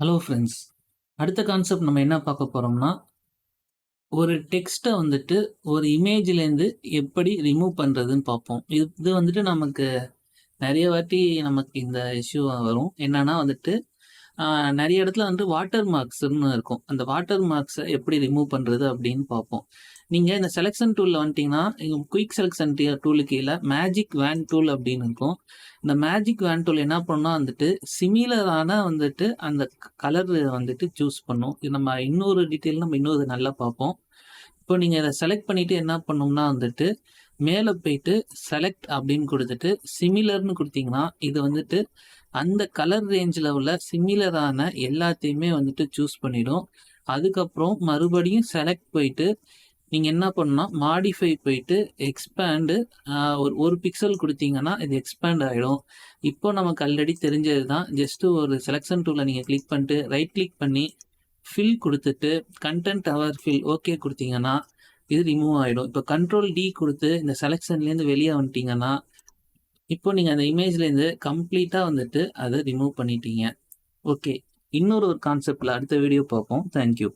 Hello friends. அடுத்த concept நம்ம என்ன பார்க்க போறோம்னா, ஒரு டெக்ஸ்ட்ட வந்துட்டு ஒரு இமேஜ்லேருந்து எப்படி ரிமூவ் பண்றதுன்னு பார்ப்போம். இது வந்துட்டு நமக்கு நெறைய வாட்டி நமக்கு இந்த இஷ்யூ வரும். என்னன்னா வந்துட்டு, ஆ நெறைய இடத்துல வந்து வாட்டர் மார்க்ஸ்ன்னு இருக்கும். அந்த வாட்டர் மார்க்ஸ எப்படி ரிமூவ் பண்றது அப்படின்னு பார்ப்போம். நீங்க இந்த செலக்ஷன் டூல்ல வந்துட்டீங்கன்னா, இங்க குயிக் செலக்ஷன் டூலுக்கு கீழ மேஜிக் வேன் டூல் அப்படின்னு இருக்கும். இந்த மேஜிக் வேன் டூல் என்ன பண்ணும்னா வந்துட்டு, சிமிலரான வந்துட்டு அந்த கலர் வந்துட்டு சூஸ் பண்ணும். இது நம்ம இன்னொரு டீட்டெயில் நம்ம இன்னொரு நல்லா பார்ப்போம். இப்போ நீங்க இத செலக்ட் பண்ணிட்டு என்ன பண்ணணும்னா வந்துட்டு, மேல போயிட்டு செலக்ட் அப்படின்னு குடுத்துட்டு, சிமிலர்ன்னு குடுத்தீங்கன்னா, இது வந்துட்டு அந்த கலர் ரேஞ்சுல உள்ள சிமிலரான எல்லாத்தையுமே வந்துட்டு சூஸ் பண்ணிடும். அதுக்கப்புறம் மறுபடியும் செலக்ட் போயிட்டு, நீங்க என்ன பண்ணணும்னா, மாடிஃபை போயிட்டு எக்ஸ்பேண்ட் ஒரு 1 பிக்சல் குடுத்தீங்கன்னா, இது எக்ஸ்பேண்ட் ஆயிடும். இப்போ நமக்கு ஆல்ரெடி தெரிஞ்சது தான். ஜஸ்ட் ஒரு செலக்ஷன் டூல நீங்க கிளிக் பண்ணிட்டு, ரைட் கிளிக் பண்ணி, ஃபில் குடுத்துட்டு, கன்டென்ட் அவர் ஃபில் ஓகே குடுத்தீங்கன்னா, இது ரிமூவ் ஆயிடும். இப்போ கண்ட்ரோல் டி குடுத்து இந்த செலக்ஷன்லேருந்து வெளிய வந்துட்டீங்கன்னா, இப்போ நீங்க அந்த இமேஜ்லேருந்து கம்ப்ளீட்டா வந்துட்டு அத ரிமூவ் பண்ணிட்டீங்க. ஓகே. இன்னொரு கான்செப்ட்ல அடுத்த வீடியோ பார்ப்போம். Thank you.